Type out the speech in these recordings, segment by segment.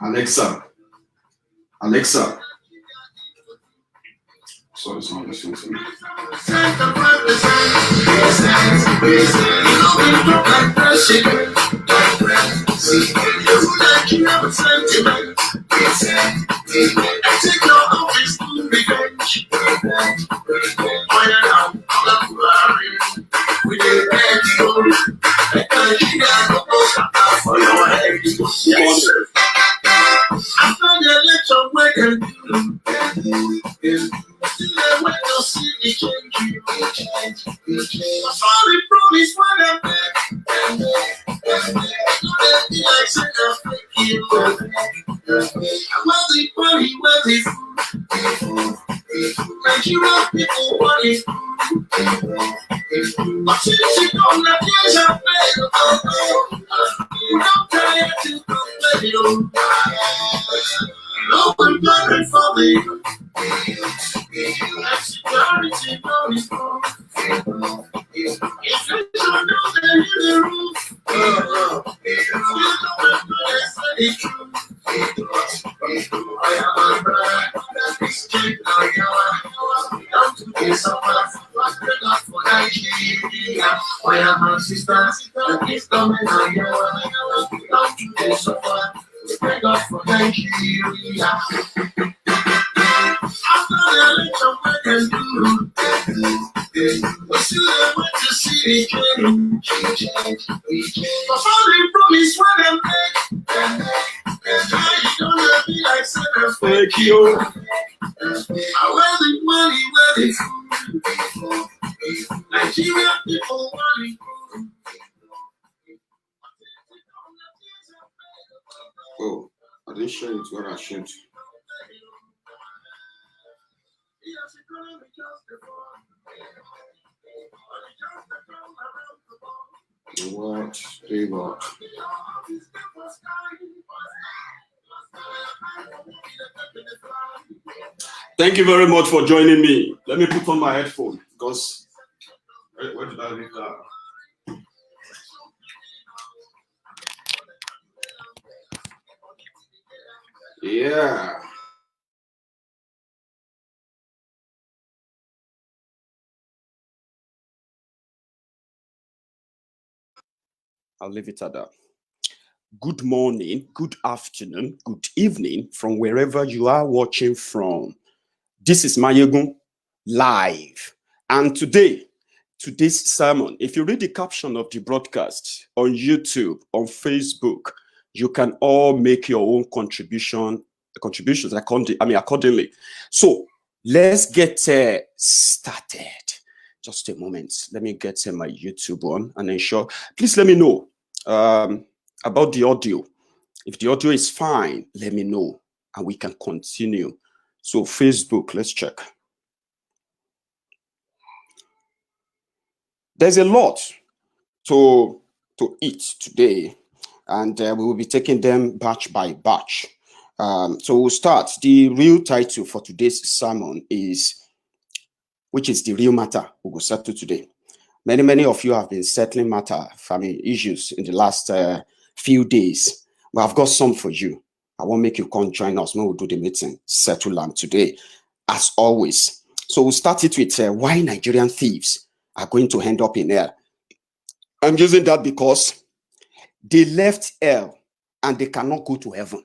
Alexa. Alexa. Sorry, it's not listening to me. Thank you. Oh, I didn't share it where I should. What? Thank you very much for joining me. Let me put on my headphone because where did I leave that? Yeah. I'll leave it at that. Good morning, good afternoon, good evening from wherever you are watching from. This is Mayegun live. And today's sermon, if you read the caption of the broadcast on YouTube, on Facebook, you can all make your own contributions accordingly. So let's get started. Just a moment. Let me get my YouTube on and ensure. Please let me know about the audio. If the audio is fine, let me know and we can continue. So Facebook, let's check. There's a lot to eat today, and we will be taking them batch by batch. So we'll start. The real title for today's sermon which is the real matter we will settle today. Many of you have been settling family issues in the last few days, but I've got some for you. I won't make you come join us when we do the meeting, settle them today, as always. So we'll start it with why Nigerian thieves are going to end up in hell. I'm using that because they left hell and they cannot go to heaven.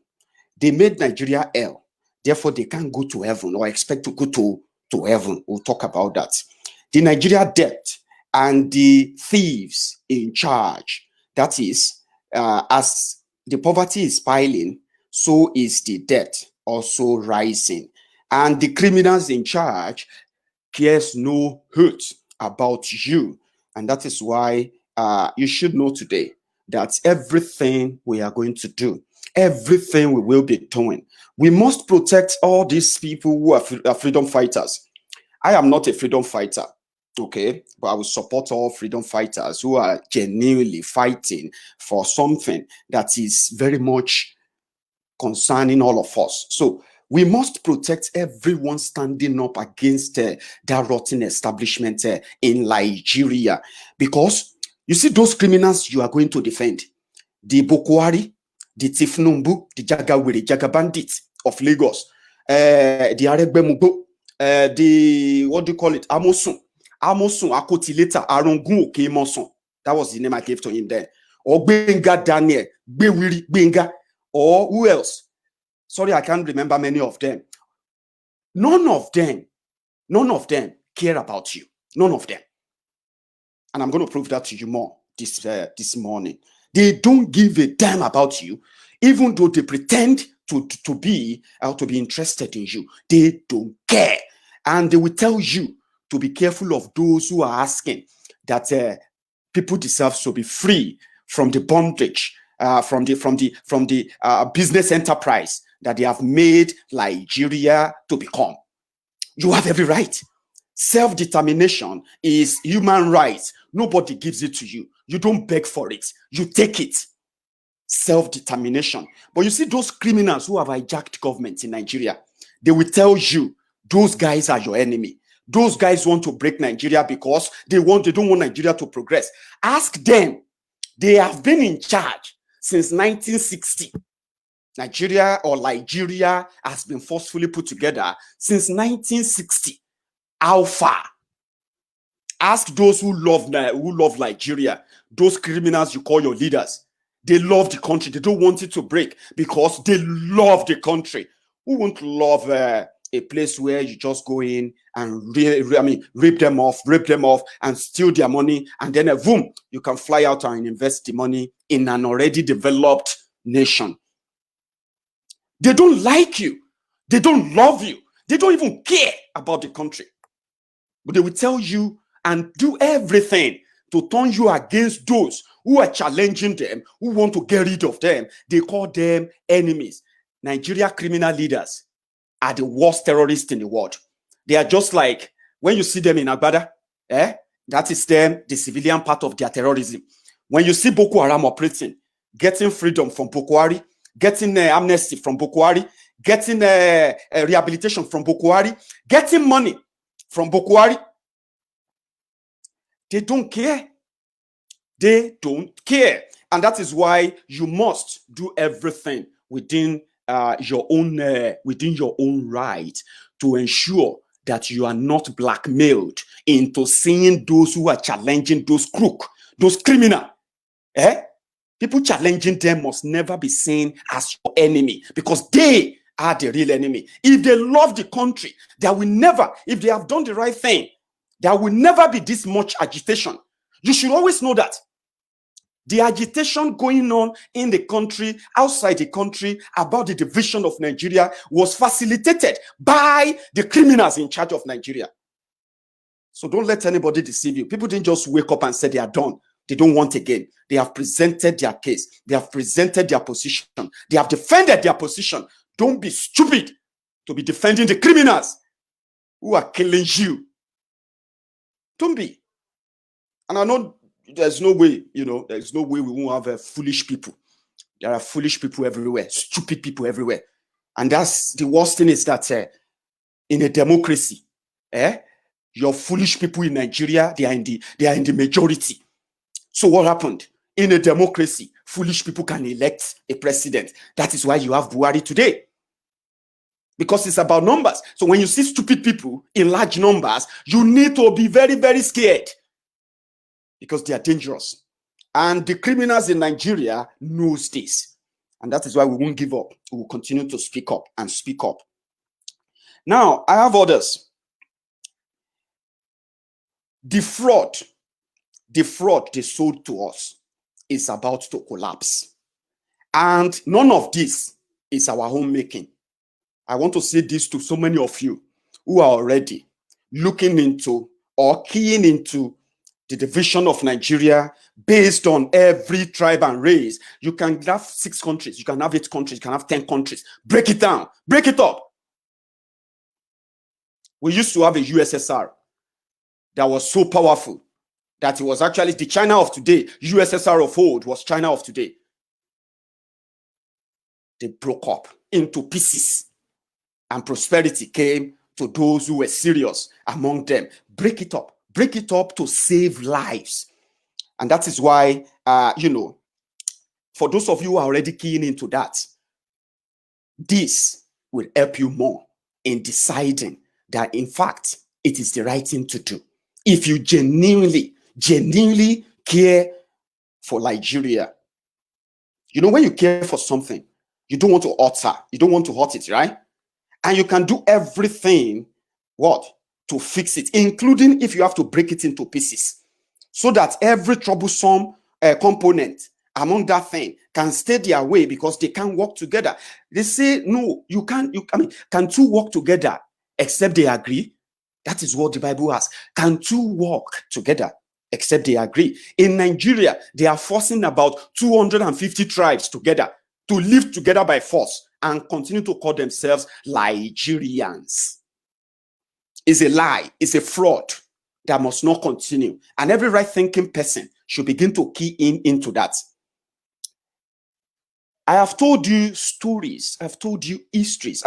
They made Nigeria hell, therefore they can't go to heaven or expect to go to heaven. We'll talk about that. The Nigeria debt and the thieves in charge. That is, as the poverty is piling, so is the debt also rising. And the criminals in charge cares no hoot about you. And that is why you should know today that everything we are going to do, everything we will be doing, we must protect all these people who are freedom fighters. I am not a freedom fighter, okay, but I will support all freedom fighters who are genuinely fighting for something that is very much concerning all of us. So we must protect everyone standing up against that rotten establishment in Nigeria, because you see those criminals you are going to defend, the Boko Haram, the Tifnumbu, the Jagawiri, Jaga bandits of Lagos, the Aregbemugo, the, what do you call it, Amosun Akoti later, Arongun Okemonson. That was the name I gave to him then. Or Benga Daniel, Bewiri Benga, or who else? Sorry, I can't remember many of them. None of them care about you. None of them. And I'm going to prove that to you more this morning. They don't give a damn about you, even though they pretend to be interested in you. They don't care. And they will tell you to be careful of those who are asking that people deserve to be free from the bondage, from the business enterprise that they have made Nigeria to become. You have every right. Self-determination is human rights. Nobody gives it to you. You don't beg for it. You take it. Self-determination. But you see those criminals who have hijacked government in Nigeria, they will tell you those guys are your enemy. Those guys want to break Nigeria because they don't want Nigeria to progress. Ask them. They have been in charge since 1960. Nigeria has been forcefully put together since 1960. How far? Ask those who love Nigeria, those criminals you call your leaders. They love the country. They don't want it to break because they love the country. Who won't love a place where you just go in and rip them off, and steal their money, and then boom, you can fly out and invest the money in an already developed nation. They don't like you. They don't love you. They don't even care about the country. But they will tell you and do everything to turn you against those who are challenging them, who want to get rid of them. They call them enemies. Nigeria criminal leaders are the worst terrorists in the world. They are just like, when you see them in Agbada, that is them, the civilian part of their terrorism. When you see Boko Haram operating, getting freedom from Boko Haram, getting amnesty from Boko Haram, getting rehabilitation from Boko Haram, getting money from Boko Haram, they don't care. They don't care. And that is why you must do everything within your own right to ensure that you are not blackmailed into seeing those who are challenging those crook, those criminal. People challenging them must never be seen as your enemy because they are the real enemy. If they love the country, there will never, if they have done the right thing, there will never be this much agitation. You should always know that. The agitation going on in the country, outside the country, about the division of Nigeria was facilitated by the criminals in charge of Nigeria. So don't let anybody deceive you. People didn't just wake up and say they are done. They don't want again. They have presented their case. They have presented their position. They have defended their position. Don't be stupid to be defending the criminals who are killing you. Don't be. And I know there's no way, there's no way we won't have foolish people. There are foolish people everywhere, stupid people everywhere. And that's the worst thing is that in a democracy, your foolish people in Nigeria, they are in the majority. So what happened? In a democracy, foolish people can elect a president. That is why you have Buhari today. Because it's about numbers. So when you see stupid people in large numbers, you need to be very, very scared. Because they are dangerous. And the criminals in Nigeria knows this. And that is why we won't give up. We will continue to speak up and speak up. Now, I have others. The fraud they sold to us is about to collapse. And none of this is our homemaking. I want to say this to so many of you who are already looking into or keying into the division of Nigeria based on every tribe and race. You can have 6 countries, you can have 8 countries, you can have 10 countries. Break it down, break it up. We used to have a USSR that was so powerful that it was actually the China of today. USSR of old was China of today. They broke up into pieces and prosperity came to those who were serious among them. Break it up to save lives. And that is why, for those of you who are already keying into that, this will help you more in deciding that, in fact, it is the right thing to do. If you genuinely care for Nigeria, you know, when you care for something, you don't want to hurt it, right? And you can do everything, to fix it, including if you have to break it into pieces, so that every troublesome component among that thing can stay their way because they can't work together. They say, no, you can't. Can two work together except they agree? That is what the Bible has. Can two work together except they agree? In Nigeria, they are forcing about 250 tribes together to live together by force and continue to call themselves Nigerians. It's a lie. It's a fraud that must not continue. And every right-thinking person should begin to key into that. I have told you stories. I've told you histories.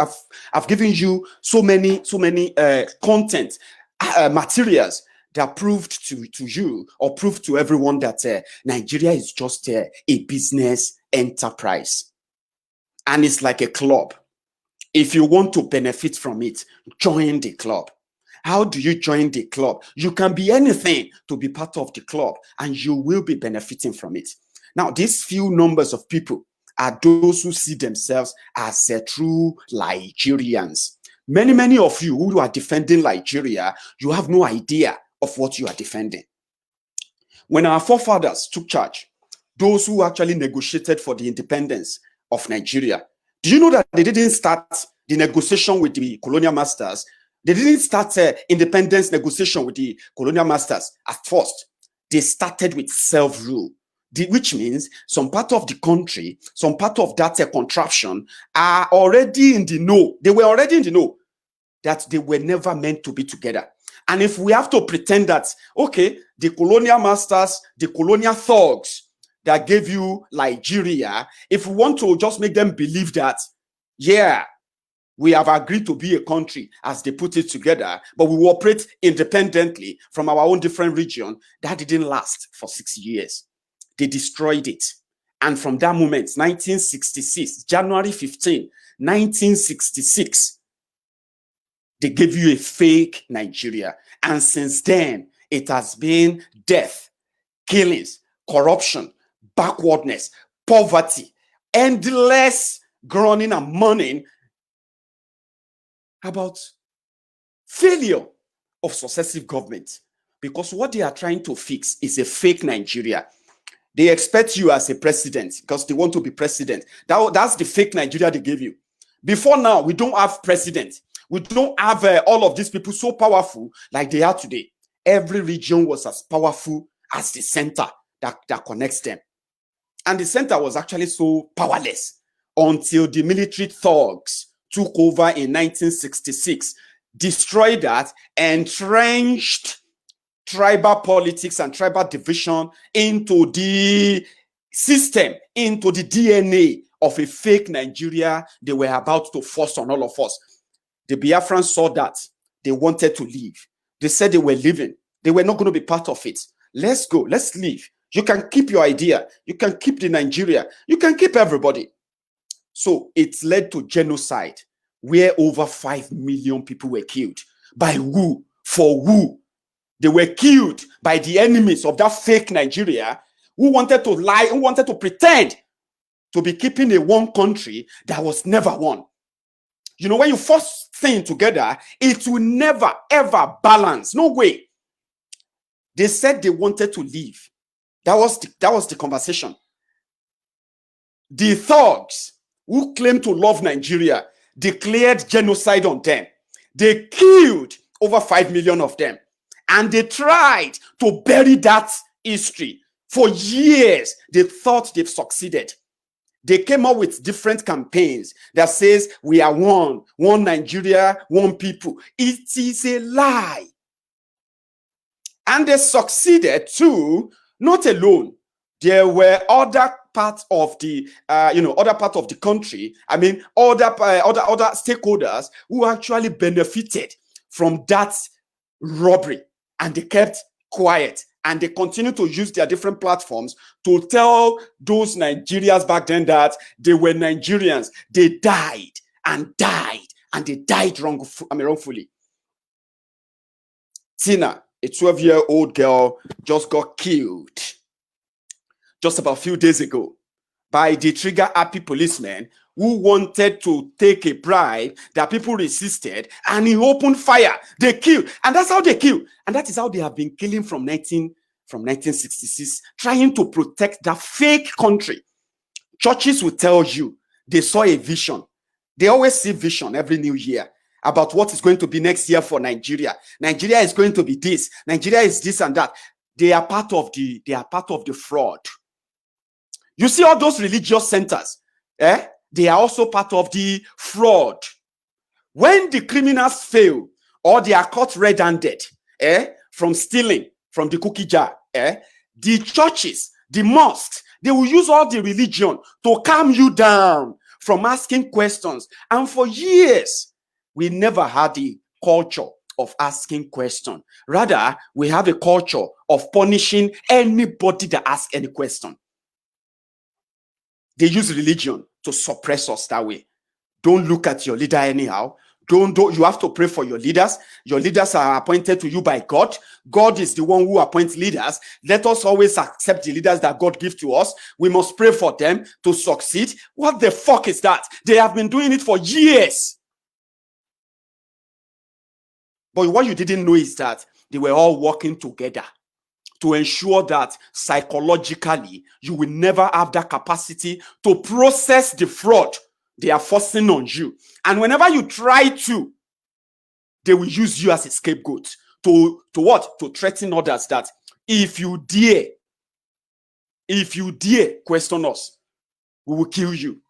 I've given you so many content materials that proved to you or proved to everyone that Nigeria is just a business enterprise. And it's like a club. If you want to benefit from it, join the club. How do you join the club? You can be anything to be part of the club, and you will be benefiting from it. Now, these few numbers of people are those who see themselves as true Nigerians. Many of you who are defending Nigeria, you have no idea of what you are defending. When our forefathers took charge, those who actually negotiated for the independence of Nigeria, do you know that they didn't start the negotiation with the colonial masters? They didn't start independence negotiation with the colonial masters at first. They started with self-rule, which means some part of the country, some part of that contraption are already in the know. They were already in the know that they were never meant to be together. And if we have to pretend that, okay, the colonial masters, the colonial thugs that gave you Nigeria, if we want to just make them believe that, yeah, we have agreed to be a country as they put it together, but we will operate independently from our own different region, that didn't last for 6 years. They destroyed it. And from that moment, 1966, January 15, 1966, they gave you a fake Nigeria. And since then, it has been death, killings, corruption, backwardness, poverty, endless groaning and mourning about failure of successive governments, because what they are trying to fix is a fake Nigeria. They expect you as a president because they want to be president. That's the fake Nigeria they gave you. Before now, we don't have president. We don't have all of these people so powerful like they are today. Every region was as powerful as the center that connects them. And the center was actually so powerless until the military thugs took over in 1966, destroyed that, entrenched tribal politics and tribal division into the system, into the DNA of a fake Nigeria they were about to force on all of us. The Biafrans saw that. They wanted to leave. They said they were leaving. They were not going to be part of it. Let's go. Let's leave. You can keep your idea. You can keep the Nigeria. You can keep everybody. So it led to genocide, where over 5 million people were killed. By who? For who? They were killed by the enemies of that fake Nigeria who wanted to lie, who wanted to pretend to be keeping a one country that was never one. You know, when you force things together, it will never, ever balance. No way. They said they wanted to leave. That was the conversation. The thugs who claimed to love Nigeria declared genocide on them. They killed over 5 million of them. And they tried to bury that history. For years, they thought they've succeeded. They came up with different campaigns that says, we are one Nigeria, one people. It is a lie. And they succeeded too, not alone. There were other parts of the, other part of the country. I mean, other stakeholders who actually benefited from that robbery, and they kept quiet And they continue to use their different platforms to tell those Nigerians back then that they were Nigerians. They died and they died wrongfully. Tina, a 12-year-old girl, just got killed just about a few days ago by the trigger-happy policeman who wanted to take a bribe that people resisted, and he opened fire. They killed, and that's how they kill. And that is how they have been killing from 1966, trying to protect that fake country. Churches will tell you they saw a vision. They always see vision every new year about what is going to be next year for Nigeria. Nigeria is going to be this. Nigeria is this and that. They are part of the fraud. You see all those religious centers, they are also part of the fraud. When the criminals fail or they are caught red-handed from stealing from the cookie jar, the churches, the mosques, they will use all the religion to calm you down from asking questions. And for years, we never had the culture of asking questions. Rather, we have a culture of punishing anybody that asks any question. They use religion to suppress us that way. Don't look at your leader anyhow. Don't you have to pray for your leaders. Your leaders are appointed to you by God. God is the one who appoints leaders. Let us always accept the leaders that God gives to us. We must pray for them to succeed. What the fuck is that? They have been doing it for years. But what you didn't know is that they were all working together to ensure that psychologically you will never have that capacity to process the fraud they are forcing on you. And whenever you try to, they will use you as a scapegoat to what? To threaten others that if you dare question us, we will kill you.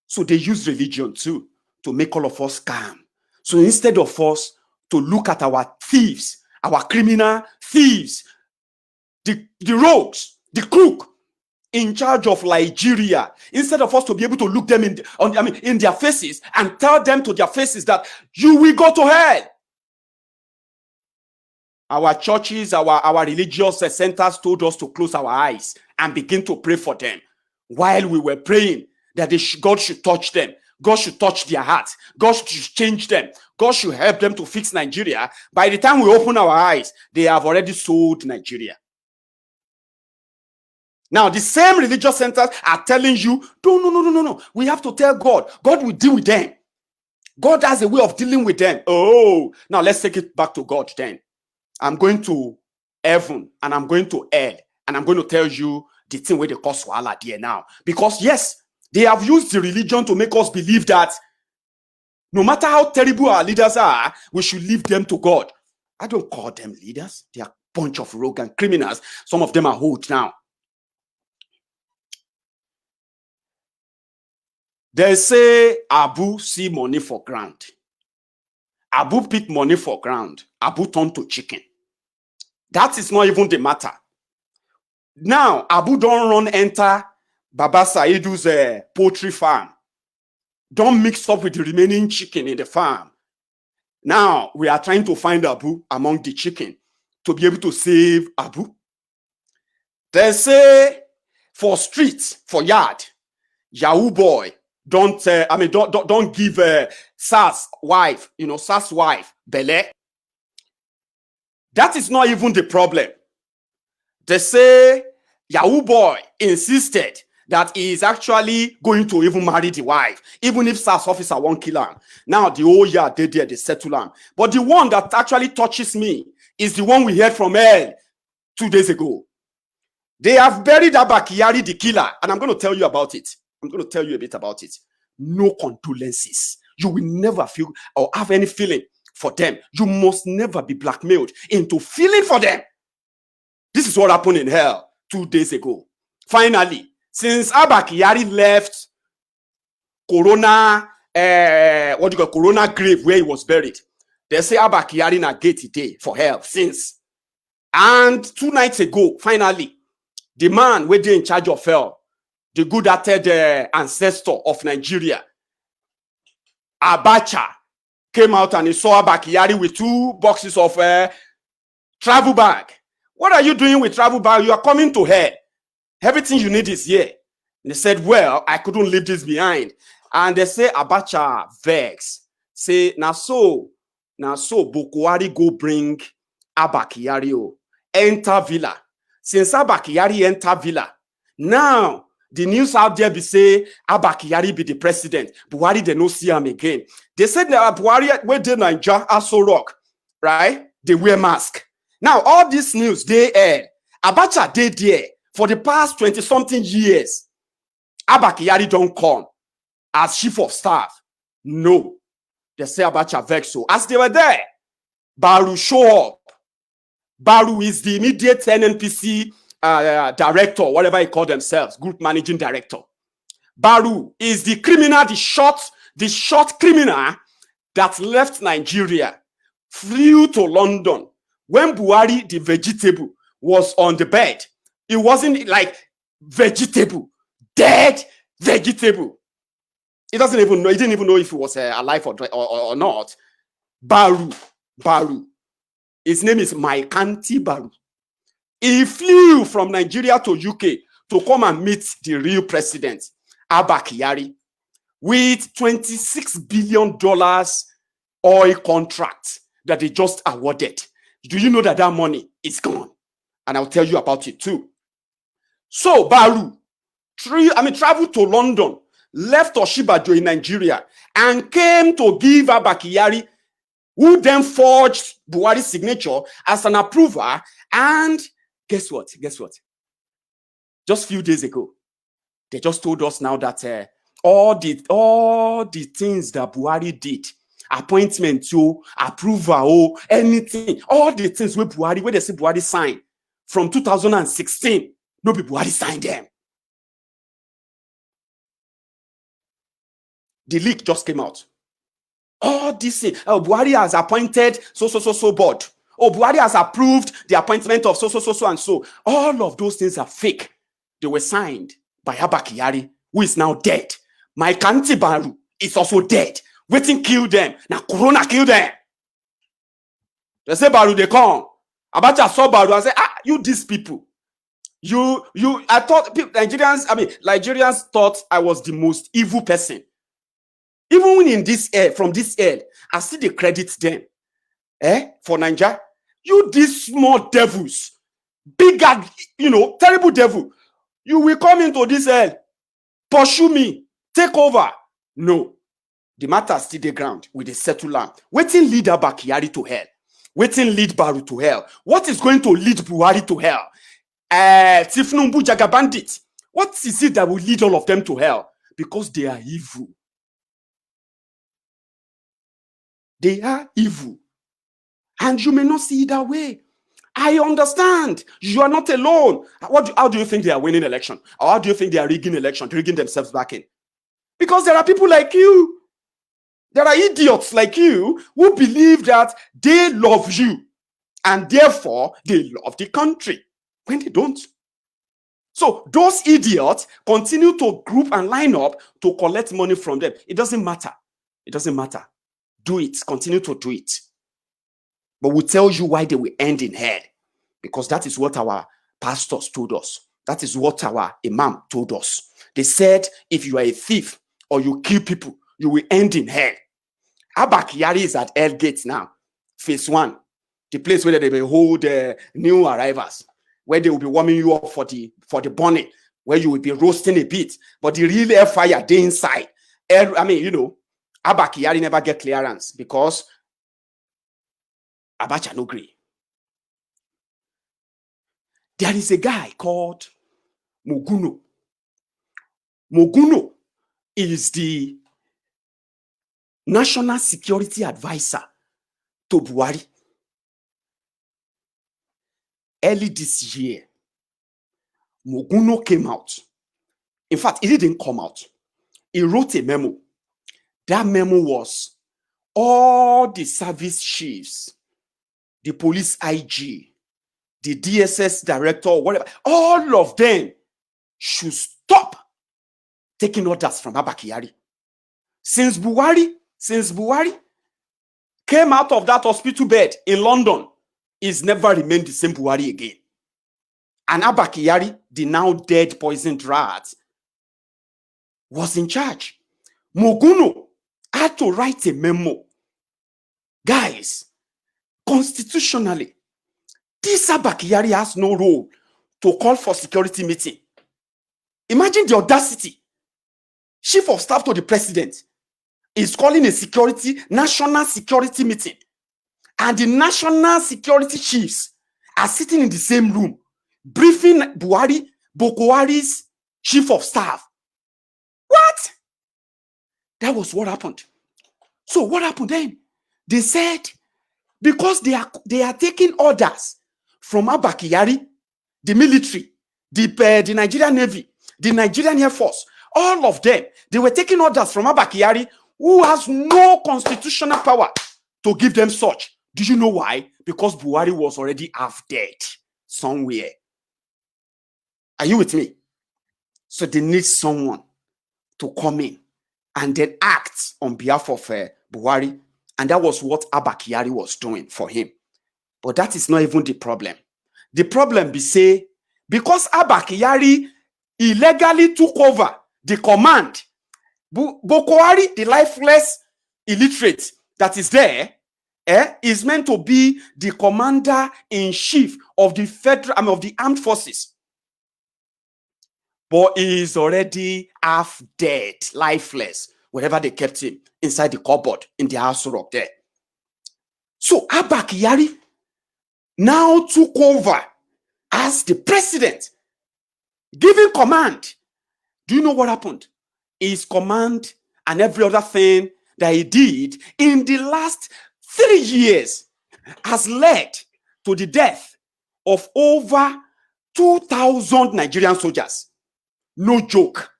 So they use religion too to make all of us calm. So instead of us to look at our thieves, our criminal thieves, the rogues, the crook in charge of Nigeria, instead of us to be able to look them in their faces and tell them to their faces that you will go to hell. Our churches, our religious centers told us to close our eyes and begin to pray for them. While we were praying that God should touch them, God should touch their hearts, God should change them, God should help them to fix Nigeria. By the time we open our eyes, they have already sold Nigeria. Now, the same religious centers are telling you, no. We have to tell God. God will deal with them. God has a way of dealing with them. Oh, now let's take it back to God then. I'm going to heaven and I'm going to hell and I'm going to tell you the thing where they cause wahala there now. Because yes, they have used the religion to make us believe that no matter how terrible our leaders are, we should leave them to God. I don't call them leaders. They are a bunch of rogue and criminals. Some of them are old now. They say Abu see money for ground. Abu pick money for ground. Abu turn to chicken. That is not even the matter. Now, Abu don't run enter Baba Saidu's poultry farm. Don't mix up with the remaining chicken in the farm. Now, we are trying to find Abu among the chicken to be able to save Abu. They say for street, for yard, Yahoo boy, don't give Sas wife, Sas wife, Bele. That is not even the problem. They say Yahoo boy insisted that he is actually going to even marry the wife, even if Sas officer won't kill him. Now the whole year they settle him. But the one that actually touches me is the one we heard from hell 2 days ago. They have buried Abba Kyari, the killer, and I'm going to tell you about it. I'm going to tell you a bit about it. No condolences. You will never feel or have any feeling for them. You must never be blackmailed into feeling for them. This is what happened in hell 2 days ago. Finally, since Abba Kyari left Corona grave where he was buried, they say Abba Kyari na gate today for hell since. And 2 nights ago, finally, the man where they in charge of hell, the good-hearted ancestor of Nigeria, Abacha, came out and he saw Abba Kyari with 2 boxes of travel bag what are you doing with travel ban? You are coming to here. Everything you need is here. And they said, well, I couldn't leave this behind. And they say Abacha vex. Say, now so Bokwari go bring Abba Kyari enter Villa. Since Abba Kyari enter Villa, now the news out there be say Abba Kyari be the president. Buhari they no see him again. They said that Buhari where they Naija Aso Rock, right? They wear mask. Now all this news they air. Abacha they there for the past 20-something years. Abba Kyari don't come as chief of staff. No. They say Abacha vex. So as they were there, Baru show up. Baru is the immediate NNPC director, whatever they call themselves, group managing director. Baru is the criminal, the short criminal that left Nigeria, flew to London. When Buhari, the vegetable, was on the bed, it wasn't like vegetable, dead vegetable. He doesn't even know. He didn't even know if he was alive or not. Baru. His name is Maikanti Baru. He flew from Nigeria to UK to come and meet the real president, Abba Kyari, with $26 billion oil contract that they just awarded. Do you know that that money is gone? And I'll tell you about it too. So Baru, traveled to London, left Oshibajo in Nigeria, and came to give Abba Kyari, who then forged Buhari's signature as an approver. And guess what? Just a few days ago, they just told us now that all the things that Buhari did, appointment to approval, anything, all the things where they say Buhari signed from 2016, no be Buhari signed them. The leak just came out. All this thing, Buhari has appointed so board. Buhari has approved the appointment of so and so. All of those things are fake. They were signed by Abba Kyari, who is now dead. Maikanti Baru is also dead. Waiting killed them. Now Corona killed them. They say Baru they come. Abacha saw Baru and say, you these people. I thought Nigerians thought I was the most evil person. Even in this air, from this air, I see the credits them. For Nigeria. You these small devils, bigger, terrible devil. You will come into this air, pursue me, take over. No. The matter still the ground with the settled land. Waiting lead Abba Kyari to hell. Waiting lead Baru to hell. What is going to lead Buhari to hell? Tifnumbu Jaga bandit. What is it that will lead all of them to hell? Because they are evil. They are evil. And you may not see it that way. I understand. You are not alone. How do you think they are winning election? Or how do you think they are rigging election, rigging themselves back in? Because there are people like you. There are idiots like you who believe that they love you. And therefore, they love the country. When they don't. So those idiots continue to group and line up to collect money from them. It doesn't matter. It doesn't matter. Do it. Continue to do it. But we'll tell you why they will end in hell. Because that is what our pastors told us. That is what our imam told us. They said, if you are a thief or you kill people, you will end in hell. Abba Kyari is at Hell Gate now. Phase 1. The place where they will hold new arrivals. Where they will be warming you up for the burning. Where you will be roasting a bit. But the real air fire, they inside. Abba Kyari never get clearance because Abacha no agree. There is a guy called Moguno. Moguno is the National Security Advisor to Buhari. Early this year, Moguno came out. In fact, he didn't come out. He wrote a memo. That memo was all the service chiefs, the police IG, the DSS director, whatever, all of them should stop taking orders from Abba Kyari. Since Buhari came out of that hospital bed in London, he's never remained the same Buhari again. And Abba Kyari, the now dead poisoned rat, was in charge. Moguno had to write a memo. Guys, constitutionally, this Abba Kyari has no role to call for security meeting. Imagine the audacity. Chief of Staff to the President is calling a national security meeting. And the national security chiefs are sitting in the same room, briefing Buhari, Bokoari's Chief of Staff. What? That was what happened. So what happened then? They said, because they are taking orders from Abba Kyari, the military, the Nigerian Navy, the Nigerian Air Force, all of them, they were taking orders from Abba Kyari, who has no constitutional power to give them such. Do you know why? Because Buhari was already half dead somewhere. Are you with me? So they need someone to come in and then act on behalf of Buhari. And that was what Abba Kyari was doing for him. But that is not even the problem. The problem be say, because Abba Kyari illegally took over the command, Bokoari, the lifeless illiterate that is there, is meant to be the commander-in-chief of the federal, of the armed forces. But he is already half dead, lifeless, wherever they kept him, inside the cupboard in the house rock there. So Abba Kyari now took over as the president, giving command. Do you know what happened? His command and every other thing that he did in the last 3 years has led to the death of over 2,000 Nigerian soldiers. No joke.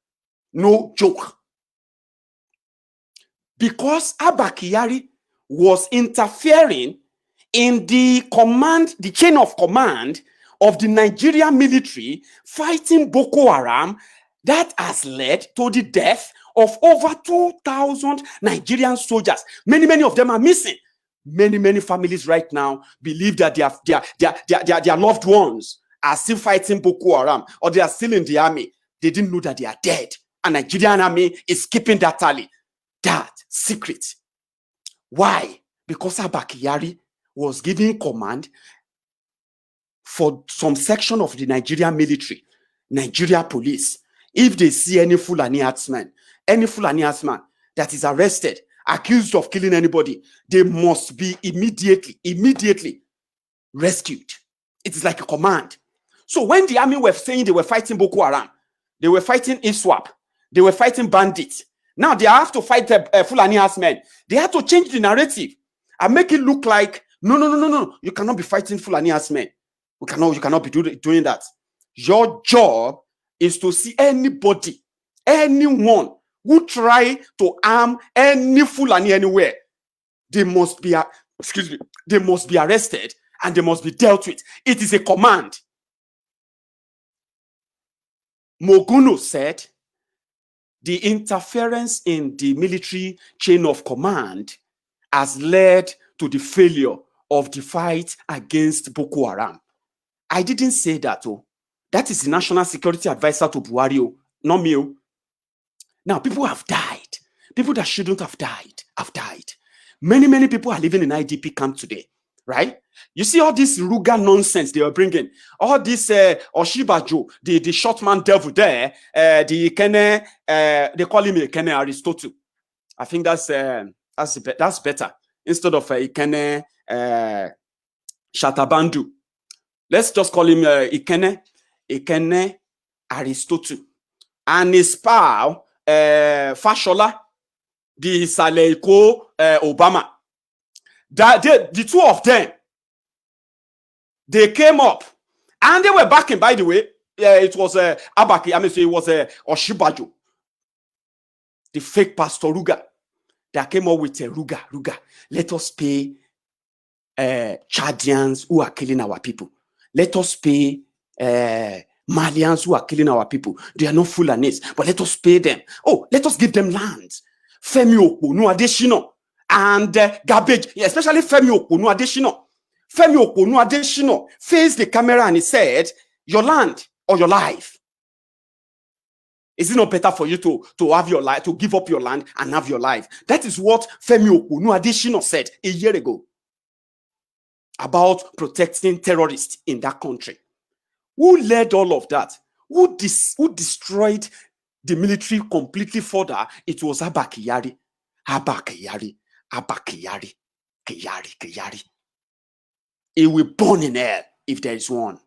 No joke. Because Abba Kyari was interfering in the chain of command of the Nigerian military fighting Boko Haram, that has led to the death of over 2,000 Nigerian soldiers. Many of them are missing. Many families right now believe that their loved ones are still fighting Boko Haram, or they are still in the army. They didn't know that they are dead. And Nigerian army is keeping that tally. That secret. Why? Because Abba Kyari was giving command for some section of the Nigerian military, Nigeria police. If they see any Fulani herdsman that is arrested, accused of killing anybody, they must be immediately rescued. It is like a command. So when the army were saying they were fighting Boko Haram, they were fighting ISWAP, they were fighting bandits. Now they have to fight Fulani herdsmen. They have to change the narrative and make it look like, no, you cannot be fighting Fulani herdsmen. You cannot be doing that. Your job is to see anybody, anyone who try to harm any Fulani anywhere. They must be arrested and they must be dealt with. It is a command. Moguno said the interference in the military chain of command has led to the failure of the fight against Boko Haram. I didn't say that. That is the National Security Advisor to Buhari, not me. Now, people have died. People that shouldn't have died have died. Many people are living in IDP camp today, right? You see all this Ruga nonsense they are bringing. All this Oshibajo, the short man devil there, the Ikene, they call him Ikene Aristotle. I think that's better. Instead of Ikene Shatabandu. Let's just call him Ikene Aristotle. And his pal, Fashola, the Saleiko Obama. The two of them, they came up and they were backing, by the way, it was Abaki, it was Oshibajo, the fake Pastor Ruga, that came up with Ruga. Let us pay Chadians who are killing our people. Let us pay Malians who are killing our people. They are not Fulanis, but let us pay them. Oh, let us give them lands. Femi Okonu Adeshino and garbage, especially Femi Okonu Adeshino. Femi Okonu Adeshino faced the camera and he said, Your land or your life? Is it not better for you to have your life, to give up your land and have your life? That is what Femi Oluadeshina said a year ago about protecting terrorists in that country. Who led all of that? Who destroyed the military completely further? It was Abba Kyari. Abba Kyari. Abba Kyari. Kyari. He will burn in hell if there is one.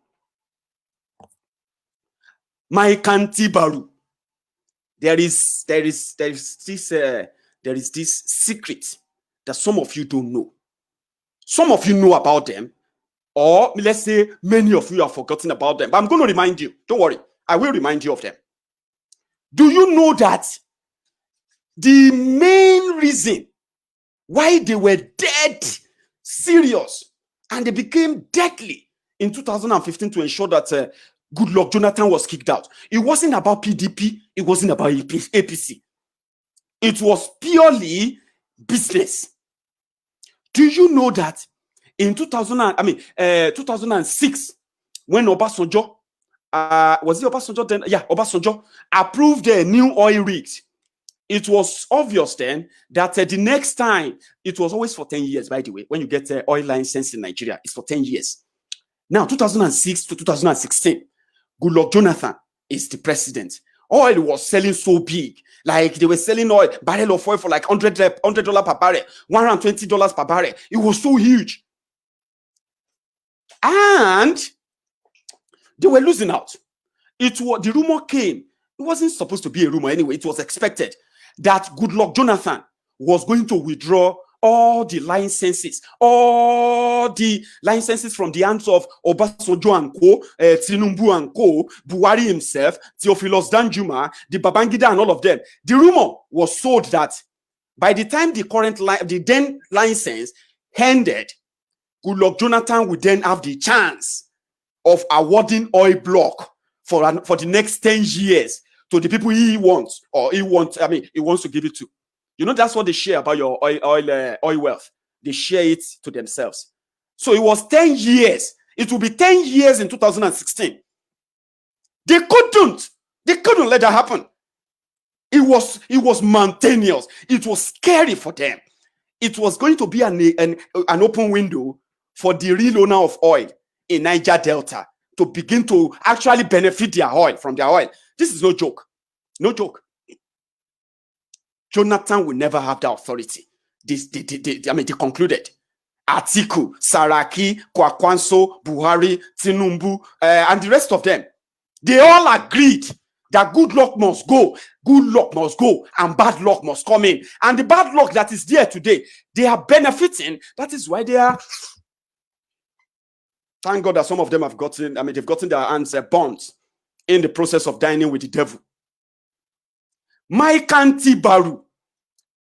Mike Antibaru. There is this secret that some of you don't know. Some of you know about them, or let's say many of you have forgotten about them. But I'm going to remind you. Don't worry, I will remind you of them. Do you know that the main reason why they were dead serious and they became deadly in 2015 to ensure that Goodluck Jonathan was kicked out? It wasn't about PDP. It wasn't about APC. It was purely business. Do you know that in 2006, when Obasanjo, was it Obasanjo then? Yeah, Obasanjo approved the new oil rigs. It was obvious then that the next time, it was always for 10 years, by the way, when you get oil license in Nigeria, it's for 10 years. Now, 2006 to 2016, Goodluck Jonathan is the president. Oil was selling so big. Like they were selling oil, barrel of oil for like $100 per barrel, $120 per barrel. It was so huge. And they were losing out. The rumor came. It wasn't supposed to be a rumor anyway. It was expected that Goodluck Jonathan was going to withdraw all the licenses from the hands of Obasanjo and Co, Tinubu and Co, Buhari himself, Theophilus Danjuma, the Babangida and all of them. The rumor was sold that by the time the then license ended, Goodluck Jonathan would then have the chance of awarding oil block for the next 10 years to the people he wants to give it to. You know, that's what they share about your oil wealth. They share it to themselves. So it was 10 years. It will be 10 years in 2016. They couldn't let that happen. It was mountainous. It was scary for them. It was going to be an open window for the real owner of oil in Niger Delta to begin to actually benefit from their oil. This is no joke. No joke. Jonathan will never have the authority. They concluded. Atiku, Saraki, Kwakwanso, Buhari, Tinubu, and the rest of them, they all agreed that good luck must go, and bad luck must come in. And the bad luck that is there today, they are benefiting. That is why they are. Thank God that some of them have they've gotten their hands burnt in the process of dining with the devil. Mike Antibaru,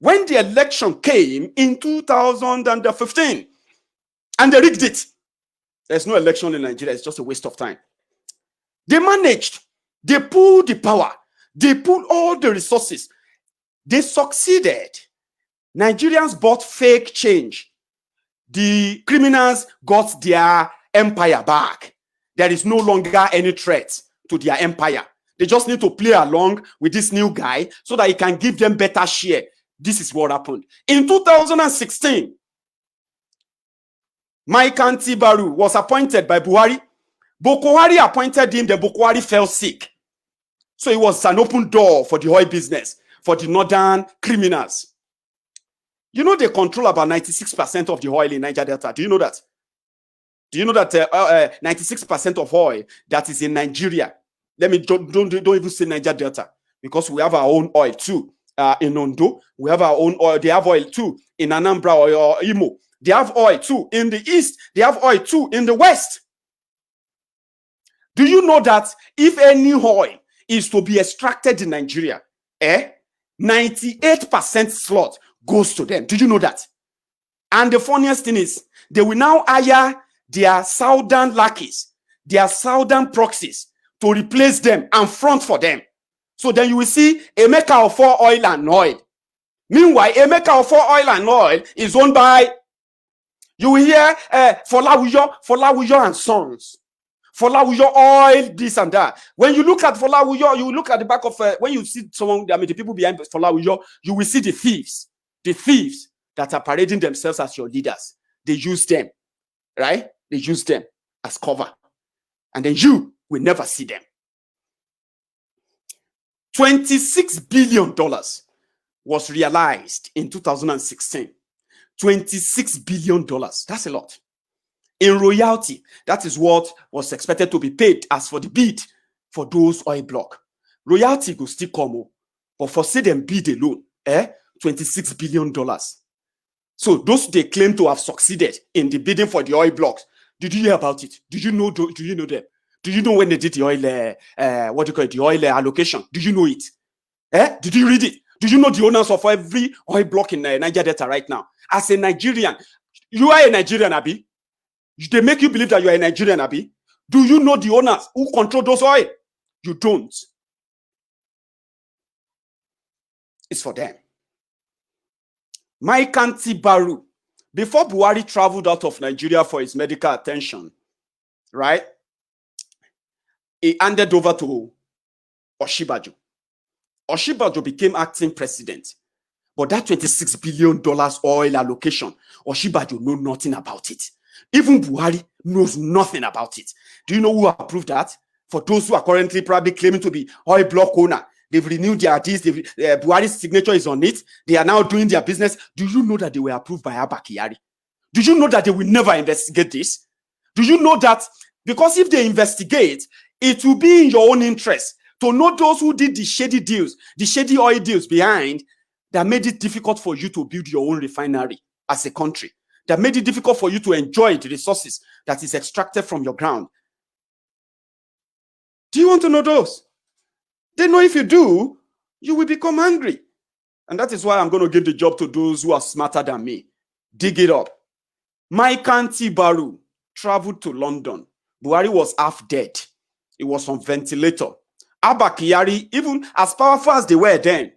when the election came in 2015, and they rigged it. There's no election in Nigeria. It's just a waste of time. They managed. They pulled the power. They pulled all the resources. They succeeded. Nigerians bought fake change. The criminals got their empire back. There is no longer any threat to their empire. They just need to play along with this new guy so that he can give them better share. This is what happened. In 2016, Mike Antibaru was appointed by Buhari. Boko Haram appointed him. The Boko Haram fell sick. So it was an open door for the oil business, for the northern criminals. You know they control about 96% of the oil in Niger Delta. Do you know that? Do you know that 96% of oil that is in Nigeria? Let me don't even say Niger Delta, because we have our own oil too. In Ondo, we have our own oil. They have oil too in Anambra or Imo. They have oil too in the east. They have oil too in the west. Do you know that if any oil is to be extracted in Nigeria, 98% slot goes to them? Do you know that? And the funniest thing is, they will now hire their southern lackeys, their southern proxies to replace them and front for them. So then you will see Emeka Ofor Oil and Oil. Meanwhile, Emeka Ofor Oil and Oil is owned by, you will hear Folawiyo and Sons. Folawiyo oil, this and that. When you look at Folawiyo, you look at the back of, when you see someone, I mean, the people behind Folawiyo, you will see the thieves that are parading themselves as your leaders. They use them, right? They use them as cover. And then you will never see them. $26 billion was realized in 2016. $26 billion. That's a lot. In royalty, that is what was expected to be paid as for the bid for those oil block. Royalty will still come, but for say them bid alone, $26 billion. So those they claim to have succeeded in the bidding for the oil blocks. Did you hear about it? Did you know? Do you know them? Do you know when they did the oil? The oil allocation? Do you know it? Did you read it? Do you know the owners of every oil block in Niger Delta right now? As a Nigerian, you are a Nigerian, Abi. They make you believe that you are a Nigerian, Abi. Do you know the owners who control those oil? You don't. It's for them. Mike Antibaru, before Buhari traveled out of Nigeria for his medical attention, right? He handed over to Oshibajo. Oshibajo became acting president. But that $26 billion oil allocation, Oshibajo knows nothing about it. Even Buhari knows nothing about it. Do you know who approved that? For those who are currently probably claiming to be oil block owner, they've renewed their deeds. Buhari's signature is on it. They are now doing their business. Do you know that they were approved by Abba Kyari? Do you know that they will never investigate this? Do you know that? Because if they investigate, it will be in your own interest to know those who did the shady deals, the shady oil deals behind, that made it difficult for you to build your own refinery as a country, that made it difficult for you to enjoy the resources that is extracted from your ground. Do you want to know those? They know if you do, you will become angry. And that is why I'm going to give the job to those who are smarter than me. Dig it up. Mike Antibaru traveled to London. Buhari was half dead. He was on ventilator. Abba Kyari, even as powerful as they were then,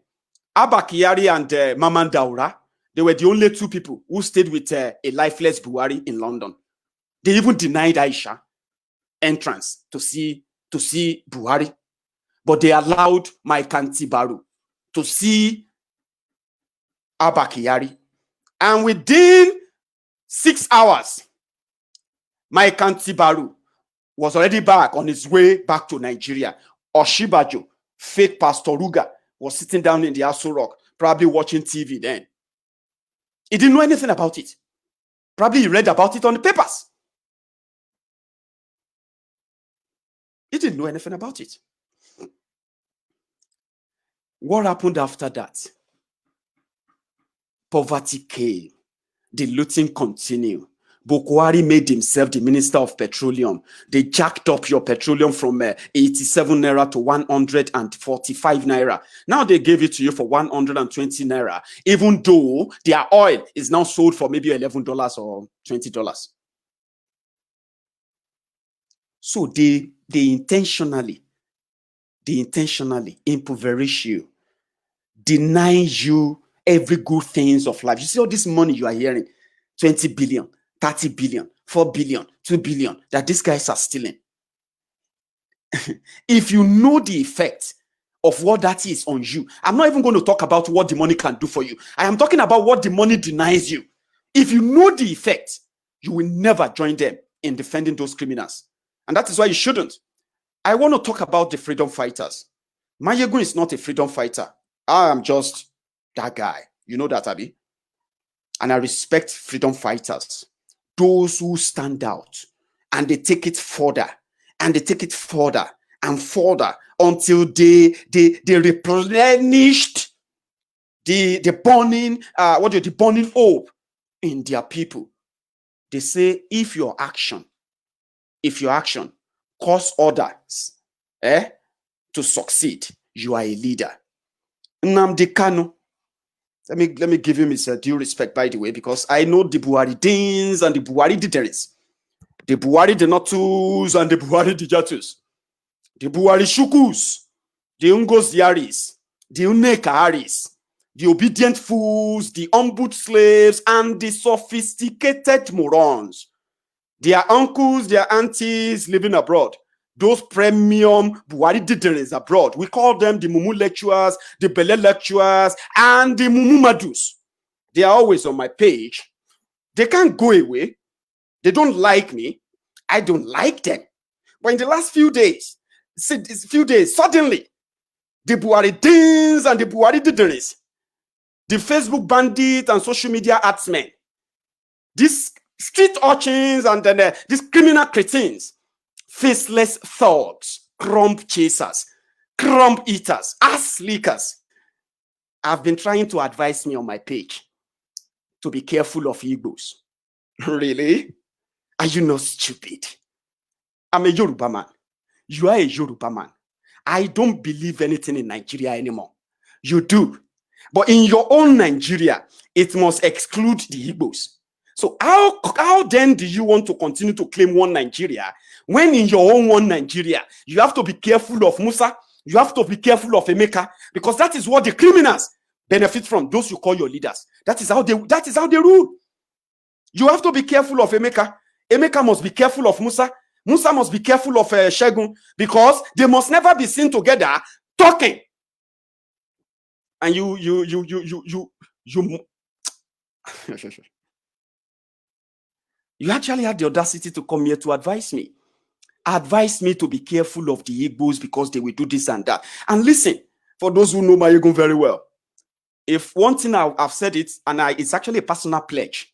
Abba Kyari and Maman Daura, they were the only two people who stayed with a lifeless Buhari in London. They even denied Aisha entrance to see Buhari. But they allowed Mike Antibaru to see Abba Kyari. And within 6 hours, Mike Antibaru was already back on his way back to Nigeria. Oshibajo, fake Pastor Ruga, was sitting down in the Aso Rock, probably watching TV then. He didn't know anything about it. Probably he read about it on the papers. He didn't know anything about it. What happened after that? Poverty came. The looting continued. Boko Haram made himself the Minister of Petroleum. They jacked up your petroleum from 87 naira to 145 naira. Now they gave it to you for 120 naira, even though their oil is now sold for maybe $11 or $20. So they intentionally impoverish you, deny you every good things of life. You see all this money you are hearing, 20 billion. 30 billion, 4 billion, 2 billion that these guys are stealing. If you know the effect of what that is on you, I'm not even going to talk about what the money can do for you. I am talking about what the money denies you. If you know the effect, you will never join them in defending those criminals. And that is why you shouldn't. I want to talk about the freedom fighters. Mayegun is not a freedom fighter. I am just that guy. You know that, Abi? And I respect freedom fighters. Those who stand out and they take it further and they take it further and further until they replenished the burning the burning hope in their people. They say if your action cause others to succeed, you are a leader. Nnamdi Kanu. Let me give him his due respect, by the way, because I know the Buharidins and the Buhari Diteris, the Buhari Denotus and the Buhari Dijatus, the Buhari Shukus, the Ungos Yaris, the Unekaharis, the obedient fools, the humbled slaves, and the sophisticated morons. Their uncles, their aunties living abroad. Those premium Buhari dideres abroad. We call them the Mumu lecturers, the Bele lecturers, and the Mumu Madus. They are always on my page. They can't go away. They don't like me. I don't like them. But in the last few days, suddenly, the Buhari Deans and the Buhari dideres, the Facebook bandits and social media artsmen, these street urchins and then these criminal cretins, faceless thugs, crumb chasers, crumb eaters, ass leakers, have been trying to advise me on my page to be careful of Igbos. Really? Are you not stupid? I'm a Yoruba man. You are a Yoruba man. I don't believe anything in Nigeria anymore. You do. But in your own Nigeria, it must exclude the Igbos. So how then do you want to continue to claim one Nigeria when in your own one Nigeria, you have to be careful of Musa, you have to be careful of Emeka, because that is what the criminals benefit from, those you call your leaders. That is how they rule. You have to be careful of Emeka. Emeka must be careful of Musa. Musa must be careful of Shegun, because they must never be seen together talking. And you actually had the audacity to come here to advise me. Advise me to be careful of the Igbos because they will do this and that. And listen, for those who know my Igbo very well, if one thing I've said it, and it's actually a personal pledge,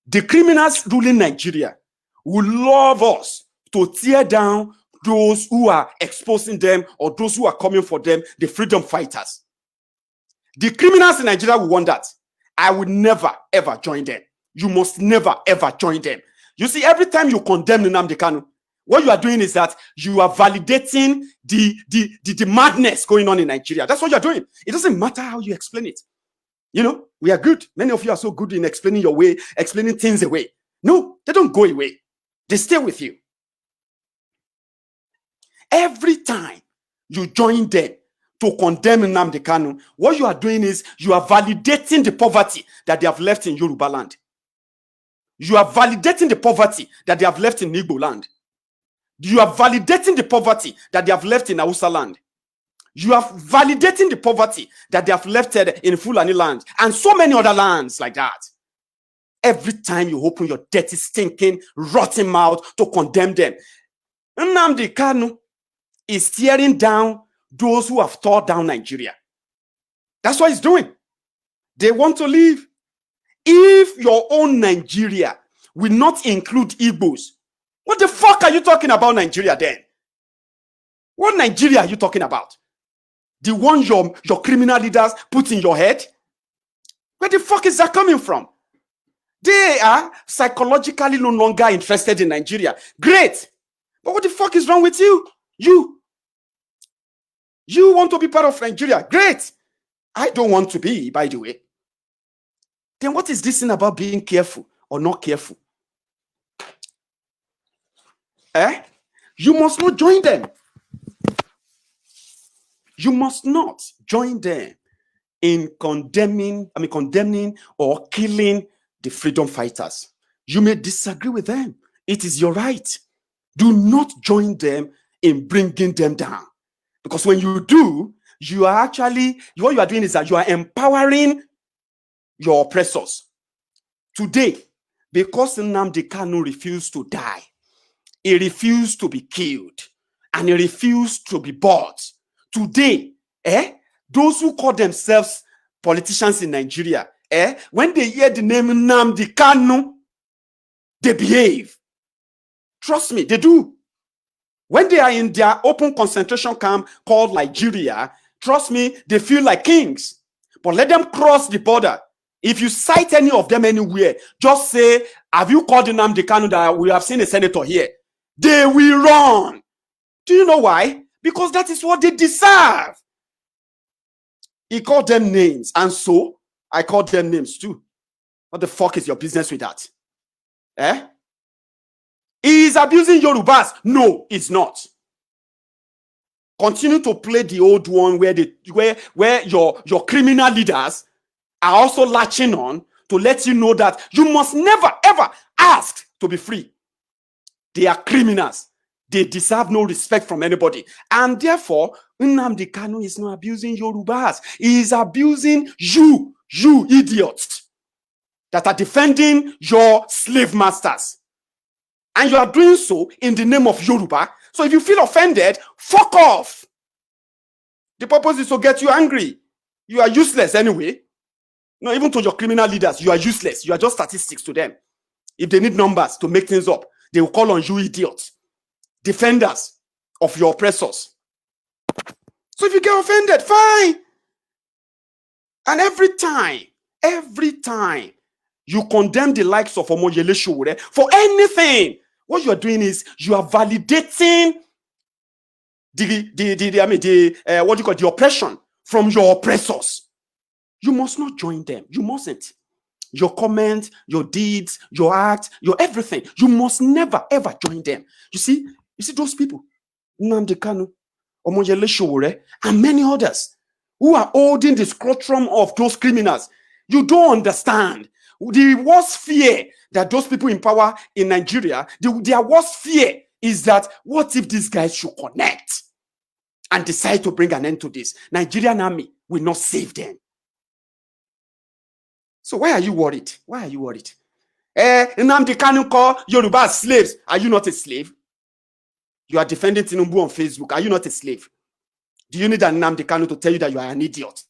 the criminals ruling Nigeria would love us to tear down those who are exposing them or those who are coming for them, the freedom fighters. The criminals in Nigeria will want that. I would never, ever join them. You must never, ever join them. You see, every time you condemn Nnamdi Kanu, what you are doing is that you are validating the madness going on in Nigeria. That's what you're doing. It doesn't matter how you explain it. You know, we are good. Many of you are so good in explaining your way, explaining things away. No, they don't go away. They stay with you. Every time you join them to condemn Nnamdi Kanu, what you are doing is you are validating the poverty that they have left in Yoruba land. You are validating the poverty that they have left in Igbo land. You are validating the poverty that they have left in Hausa land. You are validating the poverty that they have left in Fulani land and so many other lands like that. Every time you open your dirty, stinking, rotten mouth to condemn them, Nnamdi Kanu is tearing down those who have torn down Nigeria. That's what he's doing. They want to leave. If your own Nigeria will not include Igbos, what the fuck are you talking about Nigeria then? What Nigeria are you talking about? The one your criminal leaders put in your head? Where the fuck is that coming from? They are psychologically no longer interested in Nigeria. Great. But what the fuck is wrong with you? You want to be part of Nigeria. Great. I don't want to be, by the way. Then what is this thing about being careful or not careful? You must not join them. You must not join them in condemning or killing the freedom fighters. You may disagree with them. It is your right. Do not join them in bringing them down. Because when you do, you are actually, what you are doing is that you are empowering your oppressors. Today, because Nnamdi Kanu refused to die, he refused to be killed, and he refused to be bought. Today, those who call themselves politicians in Nigeria, when they hear the name Nnamdi Kanu, they behave. Trust me, they do. When they are in their open concentration camp called Nigeria, trust me, they feel like kings. But let them cross the border. If you cite any of them anywhere, just say, have you called Nnamdi Kanu that we have seen a senator here? They will run. Do you know why? Because that is what they deserve. He called them names, and so I called them names too. What the fuck is your business with that? He is abusing Yorubas. No, it's not. Continue to play the old one where your criminal leaders are also latching on to let you know that you must never ever ask to be free. They are criminals. They deserve no respect from anybody. And therefore, Nnamdi Kanu is not abusing Yorubas. He is abusing you idiots that are defending your slave masters. And you are doing so in the name of Yoruba. So if you feel offended, fuck off. The purpose is to get you angry. You are useless anyway. No, even to your criminal leaders, you are useless. You are just statistics to them. If they need numbers to make things up, they will call on you idiots, defenders of your oppressors. So if you get offended, fine. And every time you condemn the likes of Omoyele Sowore for anything, what you are doing is you are validating the oppression from your oppressors. You must not join them. You mustn't. Your comment, your deeds, your act, your everything. You must never ever join them. You see those people, Nnamdi Kanu, Omoyele Sowore, and many others who are holding the scrotum of those criminals. You don't understand. The worst fear that those people in power in Nigeria, their worst fear is that what if these guys should connect and decide to bring an end to this? Nigerian army will not save them. So why are you worried? Why are you worried? Nnamdi Kanu call Yoruba slaves. Are you not a slave? You are defending Tinubu on Facebook. Are you not a slave? Do you need an Nnamdi Kanu to tell you that you are an idiot?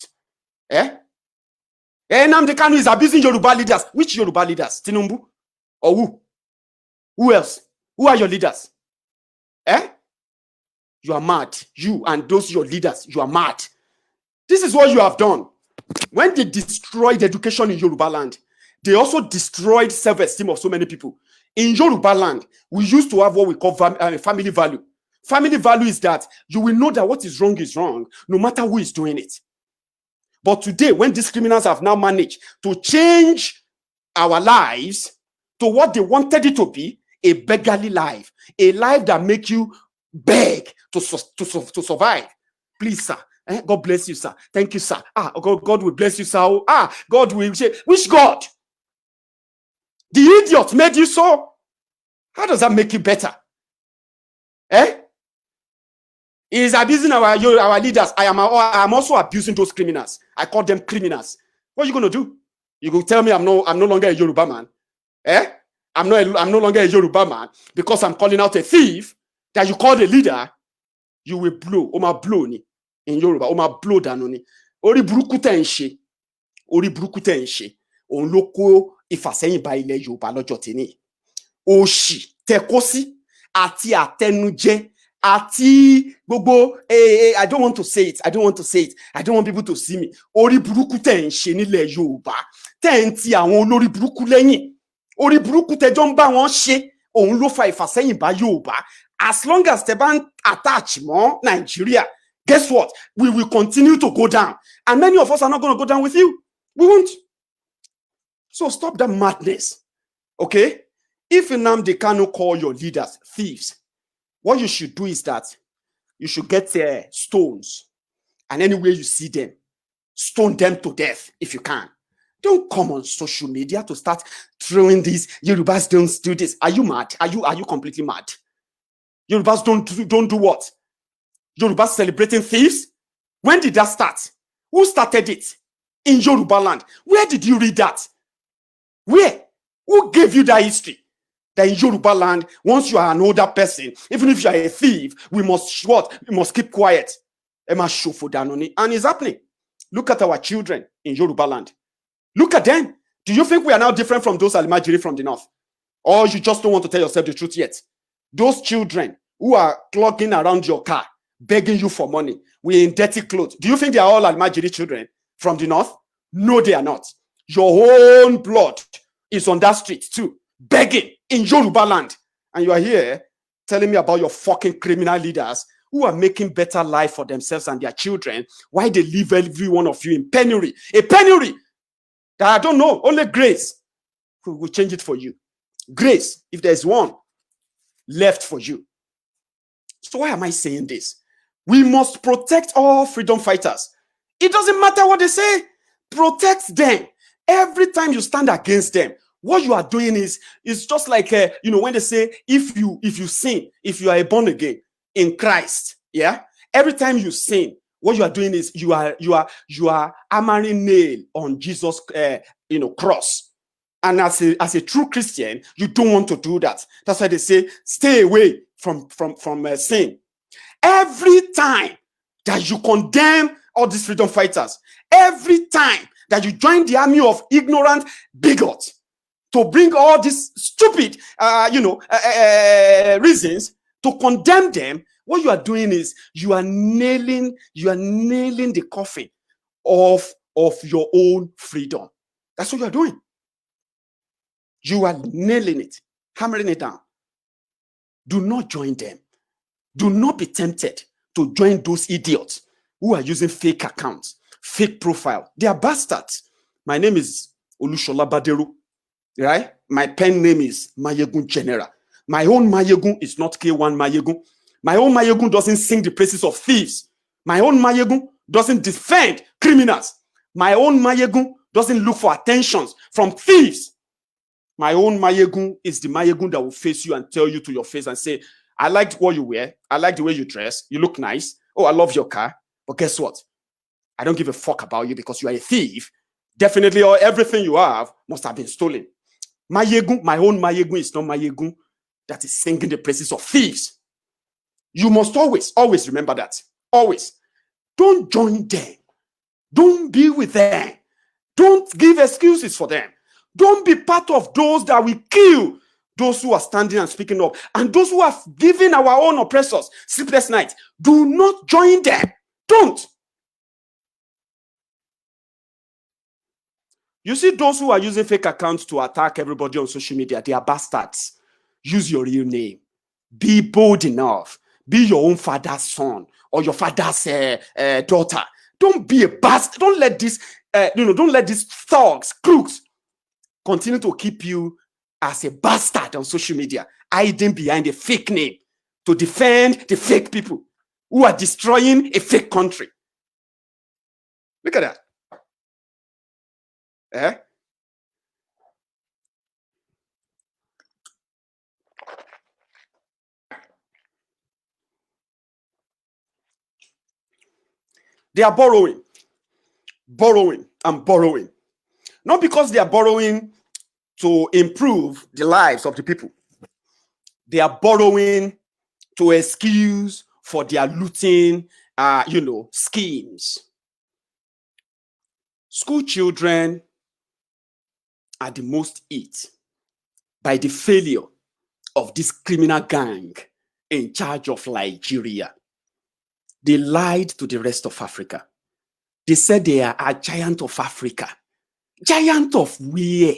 Nnamdi Kanu is abusing Yoruba leaders. Which Yoruba leaders? Tinubu? Or who? Who else? Who are your leaders? You are mad. You and those your leaders, you are mad. This is what you have done. When they destroyed education in Yoruba land, they also destroyed self-esteem of so many people. In Yoruba land, we used to have what we call family value. Family value is that you will know that what is wrong, no matter who is doing it. But today, when these criminals have now managed to change our lives to what they wanted it to be, a beggarly life, a life that makes you beg to survive. Please, sir. God bless you, sir. Thank you, sir. God will bless you, sir. God will say, which God? The idiot made you so. How does that make you better? He is abusing our leaders. I am also abusing those criminals. I call them criminals. What are you going to do? You go tell me I'm no longer a Yoruba man. I'm no longer a Yoruba man because I'm calling out a thief that you call the leader. You will blow. Oma blow ni. In Yoruba, Oma blow danoni. Ori buruku te nse. Ori buruku te nse. On lo ko ifaseyin ba ile Yoruba lọ́jọ́ teni. Oshi tekosi ati atenuje ati gbogbo I don't want to say it. I don't want people to see me. Ori buruku te nse nílẹ̀ Yoruba. Te nti àwọn olórí burúkú lẹ́yìn. Ori buruku te jọ ń bá wọn ṣe. Òun ló fa ìfàsẹ́yìn bá Yoruba. As long as the band attach more Nigeria, guess what? We will continue to go down. And many of us are not going to go down with you. We won't. So stop that madness. Okay? If Nnamdi Kanu call your leaders thieves, what you should do is that you should get stones. And anywhere you see them, stone them to death if you can. Don't come on social media to start throwing these Yorubas don't do this. Are you mad? Are you completely mad? Yorubas don't do what? Yorubas celebrating thieves? When did that start? Who started it? In Yoruba land. Where did you read that? Where? Who gave you that history? That in Yoruba land, once you are an older person, even if you are a thief, we must what? We must keep quiet. And it's happening. Look at our children in Yoruba land. Look at them. Do you think we are now different from those Almajiri from the north? Or you just don't want to tell yourself the truth yet? Those children who are clogging around your car, begging you for money, we're in dirty clothes. Do you think they are all Almajiri children from the north? No, they are not. Your own blood is on that street too, begging in Yoruba land. And you are here telling me about your fucking criminal leaders who are making better life for themselves and their children, why they leave every one of you in penury. A penury that I don't know, only grace will change it for you. Grace, if there's one left for you. So why am I saying this? We must protect all freedom fighters. It doesn't matter what they say. Protect them. Every time you stand against them, What you are doing is just like when they say if you sin, if you are born again in Christ, yeah, every time you sin, what you are doing is you are hammering nail on Jesus cross. And as a true Christian, you don't want to do that. That's why they say stay away from sin. Every time that you condemn all these freedom fighters, every time that you join the army of ignorant bigots to bring all these stupid reasons to condemn them, what you are doing is you are nailing the coffin of your own freedom. That's what you are doing. You are nailing it, hammering it down. Do not join them. Do not be tempted to join those idiots who are using fake accounts, fake profile. They are bastards. My name is Olushola Baderu, right? My pen name is Mayegun General. My own Mayegun is not K1 Mayegun. My own Mayegun doesn't sing the praises of thieves. My own Mayegun doesn't defend criminals. My own Mayegun doesn't look for attentions from thieves. My own Mayegun is the Mayegun that will face you and tell you to your face and say, I liked what you wear. I like the way you dress. You look nice. Oh, I love your car. But guess what? I don't give a fuck about you because you are a thief. Definitely, everything you have must have been stolen. Mayegun, my own Mayegun is not Mayegun that is singing the praises of thieves. You must always remember that. Always. Don't join them. Don't be with them. Don't give excuses for them. Don't be part of those that will kill those who are standing and speaking up, and those who have given our own oppressors sleepless nights. Do not join them. Don't. You see those who are using fake accounts to attack everybody on social media, they are bastards. Use your real name. Be bold enough. Be your own father's son or your father's daughter. Don't be a bastard. Don't let these thugs, crooks, continue to keep you as a bastard on social media, hiding behind a fake name to defend the fake people who are destroying a fake country. Look at that. They are borrowing, and borrowing. Not because they are borrowing to improve the lives of the people. They are borrowing to excuse for their looting, schemes. School children are the most hit by the failure of this criminal gang in charge of Nigeria. They lied to the rest of Africa. They said they are a giant of Africa. Giant of where?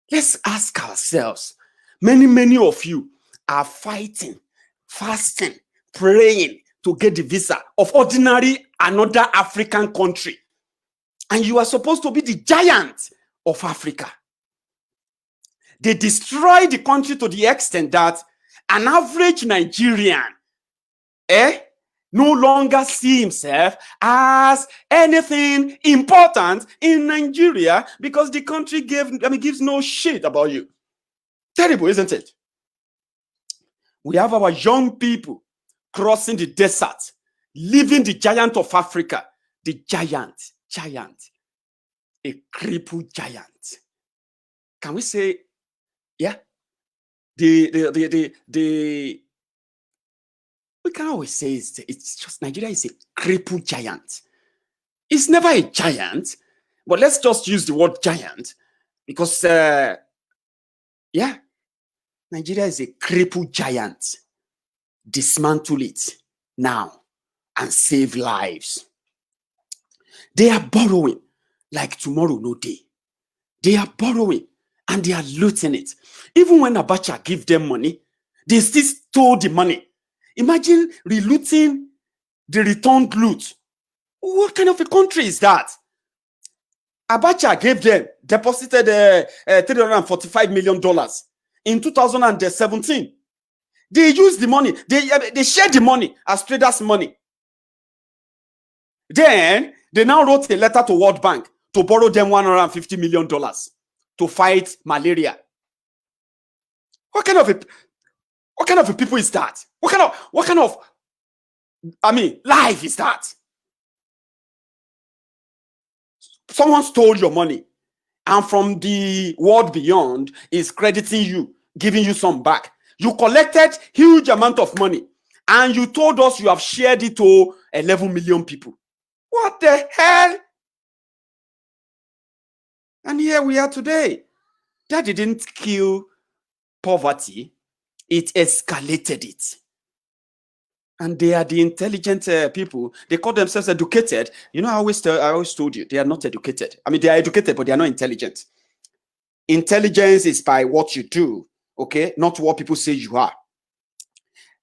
Let's ask ourselves. Many of you are fighting, fasting, praying to get the visa of ordinary another African country. And you are supposed to be the giant of Africa. They destroy the country to the extent that an average Nigerian no longer see himself as anything important in Nigeria because the country gives no shit about you. Terrible, isn't it? We have our young people crossing the desert, leaving the giant of Africa, the giant, a crippled giant. Can we say, yeah? We can always say it's just Nigeria is a crippled giant. It's never a giant, but let's just use the word giant because, Nigeria is a crippled giant. Dismantle it now and save lives. They are borrowing like tomorrow no day. They are borrowing and they are looting it. Even when Abacha give them money, they still stole the money. Imagine relooting the returned loot. What kind of a country is that? Abacha gave them, deposited $345 million in 2017. They used the money. They shared the money as traders' money. Then they now wrote a letter to World Bank to borrow them $150 million. to fight malaria. What kind of a people is that? What kind of life is that? Someone stole your money, and from the world beyond is crediting you, giving you some back. You collected huge amount of money, and you told us you have shared it to 11 million people. What the hell? And here we are today. That didn't kill poverty, it escalated it. And they are the intelligent people. They call themselves educated. You know, I always told you, they are not educated. I mean, they are educated, but they are not intelligent. Intelligence is by what you do, okay? Not what people say you are.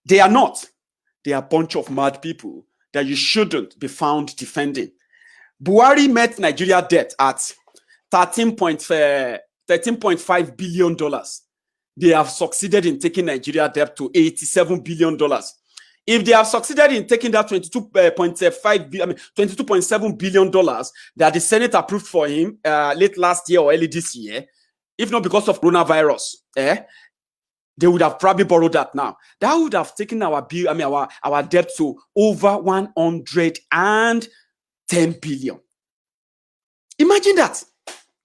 They are not. They are a bunch of mad people that you shouldn't be found defending. Buhari met Nigeria debt at $13.5 billion. They have succeeded in taking Nigeria debt to $87 billion. If they have succeeded in taking that $22.7 billion that the Senate approved for him late last year or early this year, if not because of coronavirus, they would have probably borrowed that now. That would have taken our debt to over 110 billion. Imagine that.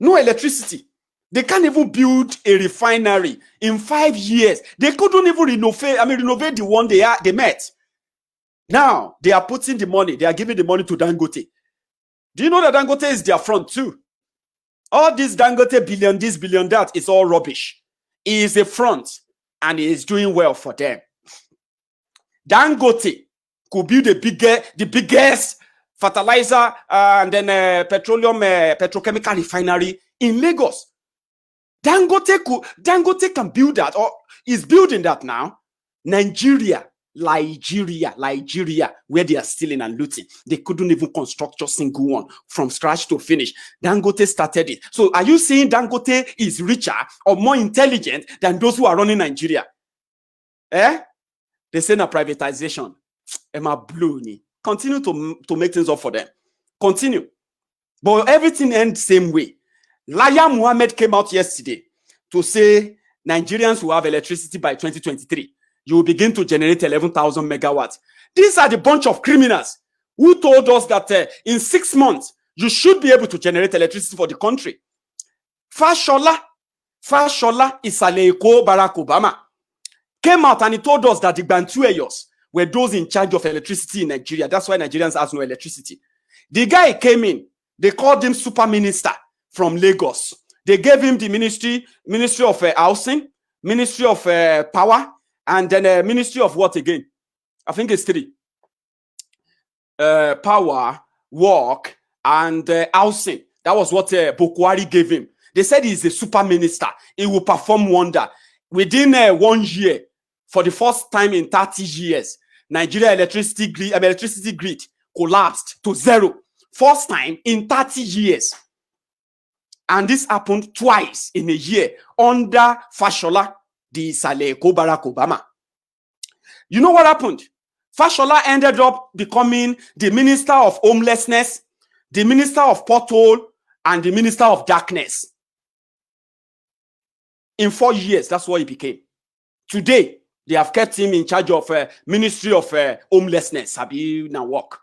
No electricity. They can't even build a refinery in 5 years. They couldn't even renovate the one they met. Now they are putting the money, they are giving the money to Dangote. Do you know that Dangote is their front too? All this Dangote billion, this billion, that is all rubbish. He is a front and he is doing well for them. Dangote could build the biggest fertilizer and then petrochemical refinery in Lagos. Dangote can build that, or is building that now. Nigeria, where they are stealing and looting, they couldn't even construct just single one from scratch to finish. Dangote started it. So are you saying Dangote is richer or more intelligent than those who are running Nigeria? They say na privatization. Emma Blue. Continue to make things up for them. Continue. But everything ends same way. Laya Muhammad came out yesterday to say Nigerians will have electricity by 2023. You will begin to generate 11,000 megawatts. These are the bunch of criminals who told us that in 6 months, you should be able to generate electricity for the country. Fashola Isaleiko Barack Obama came out and he told us that the Bantueyos were those in charge of electricity in Nigeria. That's why Nigerians have no electricity. The guy came in, they called him super minister from Lagos. They gave him the ministry of housing, ministry of power, and then ministry of what again? I think it's 3. Power, work, and housing. That was what Bokwari gave him. They said he's a super minister. He will perform wonder. Within 1 year, for the first time in 30 years, Nigeria electricity grid collapsed to 0. First time in 30 years. And this happened twice in a year under Fashola Isaleiko Barack Obama. You know what happened? Fashola ended up becoming the minister of homelessness, the minister of pothole, and the minister of darkness. In 4 years, that's what he became. Today, they have kept him in charge of ministry of homelessness. Sabi na work.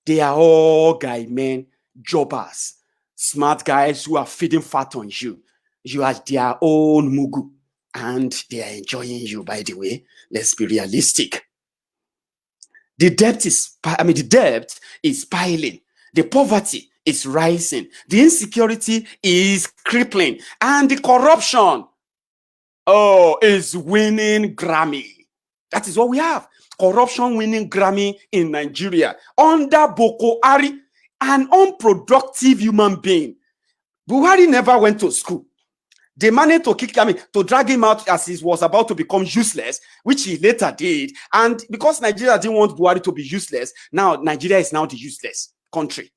They are all guy men, jobbers, smart guys who are feeding fat on you. You are their own mugu. And they are enjoying you, by the way. Let's be realistic. The debt is piling. The poverty is rising. The insecurity is crippling. And the corruption, is winning Grammy. That is what we have. Corruption winning Grammy in Nigeria. Under Boko Haram, an unproductive human being. Buhari never went to school. They managed to drag him out as he was about to become useless, which he later did. And because Nigeria didn't want Buhari to be useless, now Nigeria is now the useless country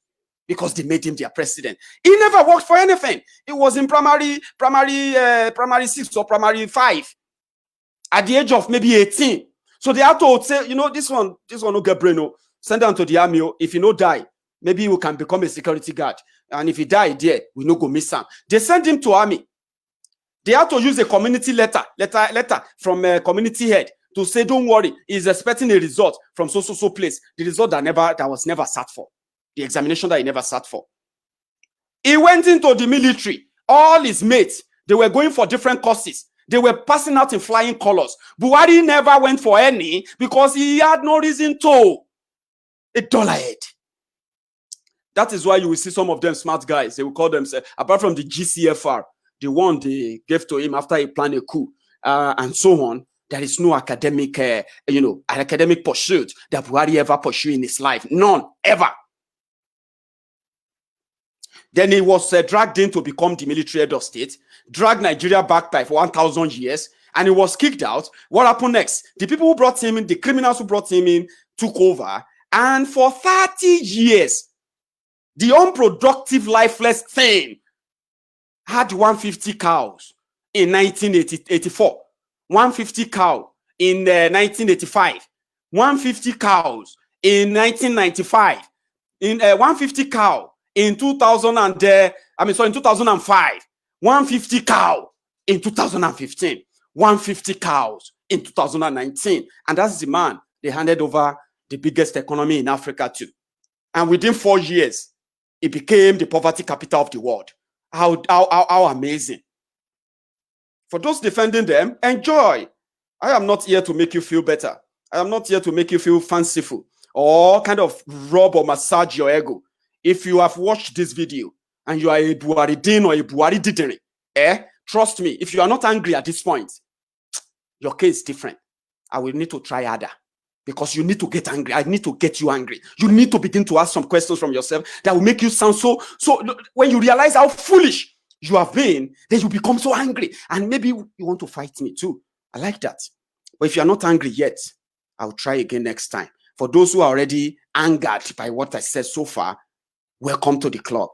because they made him their president. He never worked for anything. He was in primary 6 or primary 5 at the age of maybe 18. So they had to say, this one no get brain. Send him to the army. If he no die, maybe you can become a security guard. And if he died there, we no go miss him. They send him to army. They had to use a community letter from a community head to say, don't worry, he's expecting a result from so place. The result that was never sat for. The examination that he never sat for. He went into the military. All his mates, they were going for different courses. They were passing out in flying colors. Buhari never went for any because he had no reason to. A dollar head. That is why you will see some of them smart guys. They will call themselves, apart from the GCFR, the one they gave to him after he planned a coup, and so on. There is no academic, academic pursuit that Buhari ever pursued in his life. None, ever. Then he was dragged in to become the military head of state, dragged Nigeria back by 1,000 years, and he was kicked out. What happened next? The people who brought him in, the criminals who brought him in, took over, and for 30 years, the unproductive, lifeless thing had 150 cows in 1984, 150 cow in 1985, 150 cows in 1995, in 150 cow in 2005, 150 cow in 2015, 150 cows in 2019, and that's the man they handed over the biggest economy in Africa to, and within 4 years, it became the poverty capital of the world. How amazing. For those defending them, enjoy. I am not here to make you feel better. I am not here to make you feel fanciful or kind of rub or massage your ego. If you have watched this video and you are a Buharidin or a Buharididiri, trust me, if you are not angry at this point, your case is different. I will need to try harder. Because you need to get angry. I need to get you angry. You need to begin to ask some questions from yourself that will make you sound so when you realize how foolish you have been, then you become so angry. And maybe you want to fight me too. I like that. But if you're not angry yet, I'll try again next time. For those who are already angered by what I said so far, welcome to the club.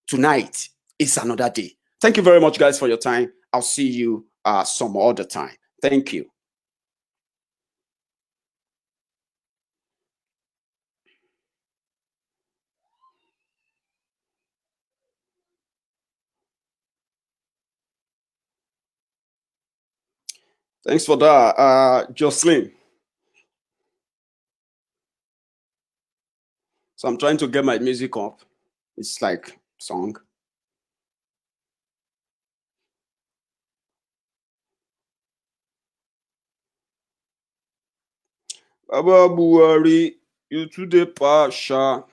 Tonight is another day. Thank you very much, guys, for your time. I'll see you some other time. Thank you. Thanks for that, Jocelyn. So I'm trying to get my music up. It's like song. Baba Buhari, you today Pasha.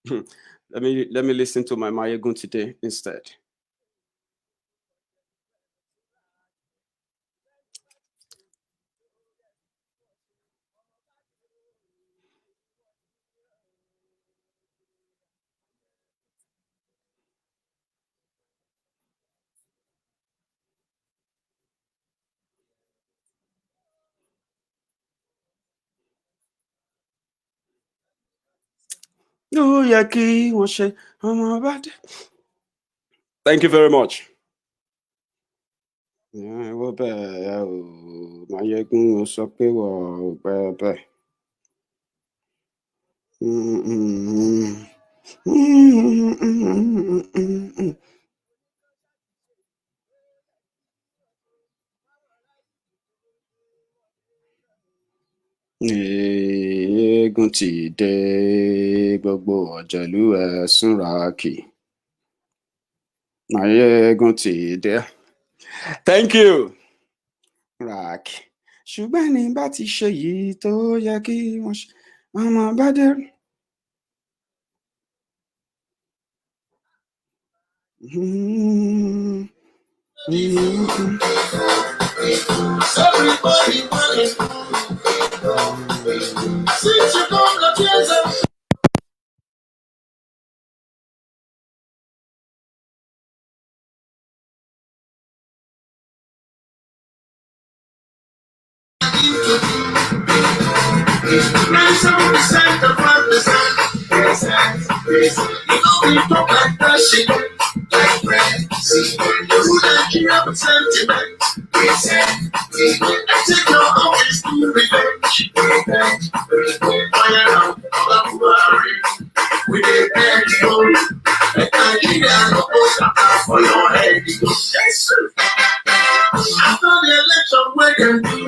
Let me listen to my Mayegun today instead. Thank you very much. Eégún ti dé, gbogbo ọ̀jẹ̀lú ẹ̀ súnra kì. Eégún ti dé. Thank you. Rack. Ṣùgbọ́n ní bá ti ṣe yìí tó yẹ kí wọ́n ṣe ọmọ bá dé. We talk like Pershing, like friends. You Nigeria with sentiment. I take your office to revenge. Fire out, we did bend you. Nigeria no vote for your head. Yes, sir. After the election, when them do